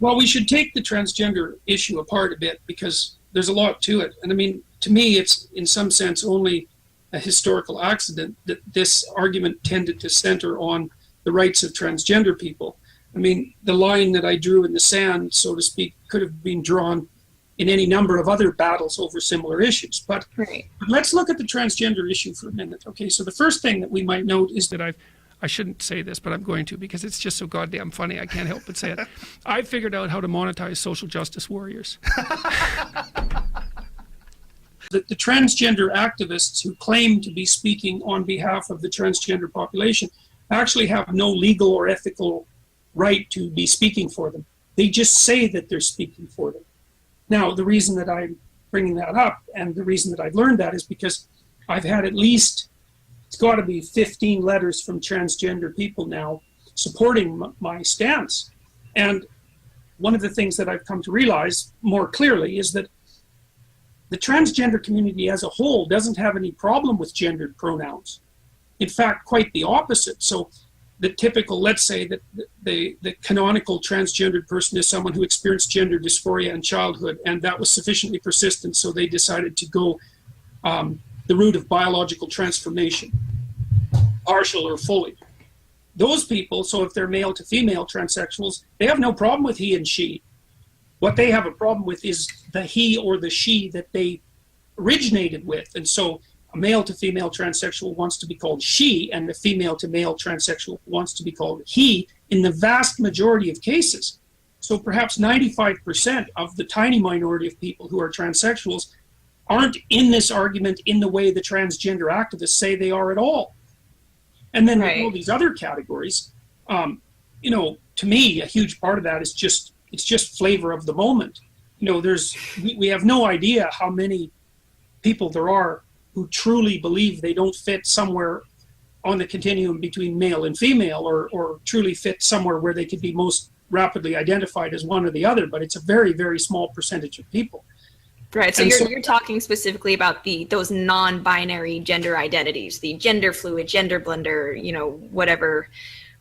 Well, we should take the transgender issue apart a bit because there's a lot to it. And I mean, to me, it's in some sense only a historical accident that this argument tended to center on the rights of transgender people. I mean, the line that I drew in the sand, so to speak, could have been drawn in any number of other battles over similar issues. But let's look at the transgender issue for a minute. Okay, so the first thing that we might note is that I shouldn't say this, but I'm going to because it's just so goddamn funny. I can't help but say it. I figured out how to monetize social justice warriors. The transgender activists who claim to be speaking on behalf of the transgender population actually have no legal or ethical right to be speaking for them. They just say that they're speaking for them. Now, the reason that I'm bringing that up and the reason that I've learned that is because I've had at least, it's got to be 15 letters from transgender people now supporting my stance. And one of the things that I've come to realize more clearly is that the transgender community as a whole doesn't have any problem with gendered pronouns. In fact, quite the opposite. So the typical, let's say that the canonical transgendered person is someone who experienced gender dysphoria in childhood, and that was sufficiently persistent, so they decided to go the route of biological transformation, partial or fully. Those people, so if they're male to female transsexuals, they have no problem with he and she. What they have a problem with is the he or the she that they originated with. And so a male to female transsexual wants to be called she, and the female to male transsexual wants to be called he in the vast majority of cases. So perhaps 95% of the tiny minority of people who are transsexuals aren't in this argument in the way the transgender activists say they are at all. And then all these other categories, you know, to me, a huge part of that is it's just flavor of the moment. You know, we have no idea how many people there are who truly believe they don't fit somewhere on the continuum between male and female, or truly fit somewhere where they could be most rapidly identified as one or the other, but it's a very, very small percentage of people. Right, so you're talking specifically about those non-binary gender identities, the gender fluid, gender blender, you know, whatever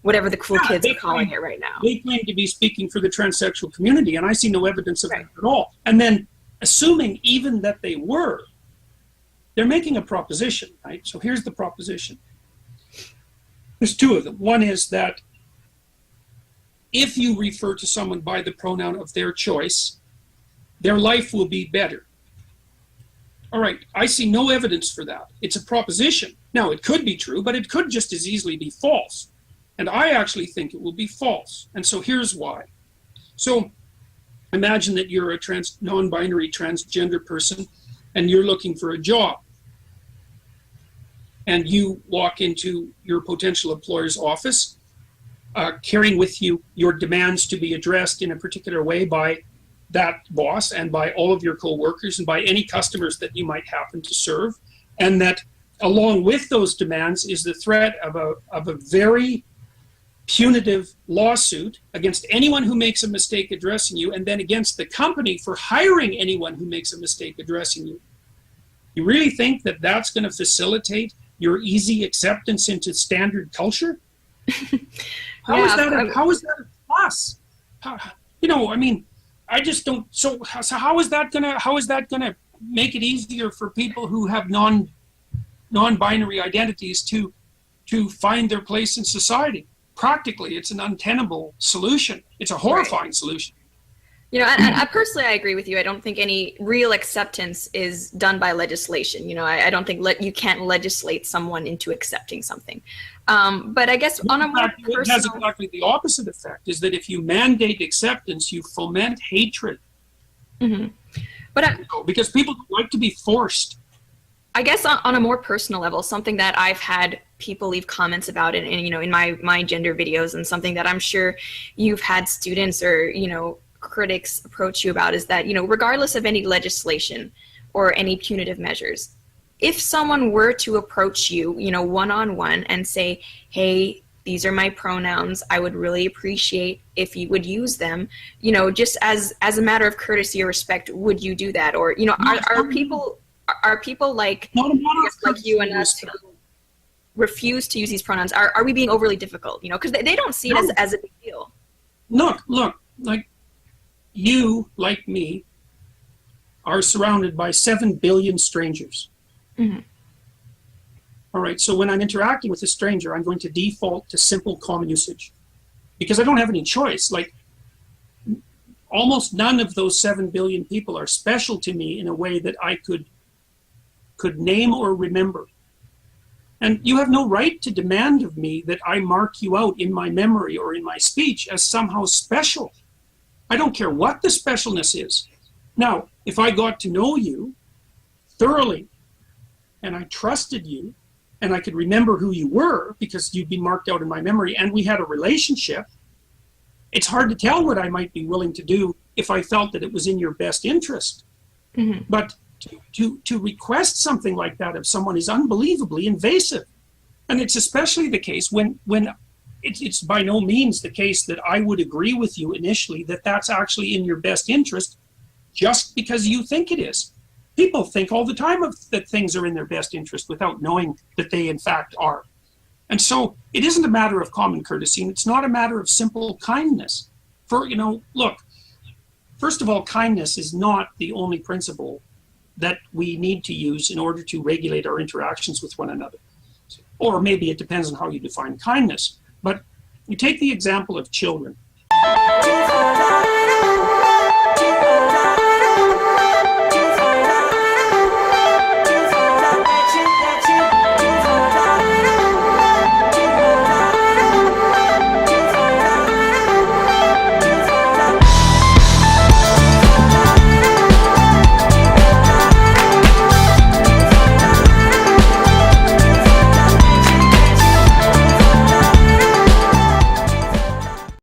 the cool kids are calling it right now. They claim to be speaking for the transsexual community, and I see no evidence of that at all. And then, assuming even that they were, they're making a proposition, right? So here's the proposition. There's two of them. One is that if you refer to someone by the pronoun of their choice, their life will be better. All right, I see no evidence for that. It's a proposition. Now, it could be true, but it could just as easily be false. And I actually think it will be false. And so here's why. So imagine that you're a non-binary transgender person and you're looking for a job. And you walk into your potential employer's office, carrying with you your demands to be addressed in a particular way by that boss and by all of your co-workers and by any customers that you might happen to serve. And that along with those demands is the threat of a very punitive lawsuit against anyone who makes a mistake addressing you, and then against the company for hiring anyone who makes a mistake addressing you. You really think that that's going to facilitate your easy acceptance into standard culture? How is that a plus? You know, I mean, I just don't. So how is that gonna make it easier for people who have non-binary identities to find their place in society? Practically, it's an untenable solution. It's a horrifying solution. You know, and I personally, I agree with you. I don't think any real acceptance is done by legislation. You know, I don't think you can't legislate someone into accepting something. But I guess on a more personal... It has exactly the opposite effect, is that if you mandate acceptance, you foment hatred. Mm-hmm. Because people like to be forced. I guess on a more personal level, something that I've had people leave comments about in you know, in my gender videos, and something that I'm sure you've had students or, you know, critics approach you about, is that, you know, regardless of any legislation or any punitive measures, if someone were to approach you, you know, one-on-one and say, hey, these are my pronouns, I would really appreciate if you would use them, you know, just as a matter of courtesy or respect, would you do that? Or, you know, are people like you and us who refuse to use these pronouns, are we being overly difficult, you know, because they don't see it as a big deal? Look, like, you, like me, are surrounded by 7 billion strangers. Mm-hmm. All right, so when I'm interacting with a stranger, I'm going to default to simple common usage because I don't have any choice. Like, almost none of those 7 billion people are special to me in a way that I could name or remember. And you have no right to demand of me that I mark you out in my memory or in my speech as somehow special. I don't care what the specialness is. Now, if I got to know you thoroughly and I trusted you and I could remember who you were because you'd be marked out in my memory and we had a relationship, it's hard to tell what I might be willing to do if I felt that it was in your best interest. Mm-hmm. But to request something like that of someone is unbelievably invasive. And it's especially the case when it's by no means the case that I would agree with you initially that that's actually in your best interest just because you think it is. People think all the time that things are in their best interest without knowing that they in fact are. And so it isn't a matter of common courtesy, and it's not a matter of simple kindness. Look, first of all, kindness is not the only principle that we need to use in order to regulate our interactions with one another. Or maybe it depends on how you define kindness. But you take the example of children.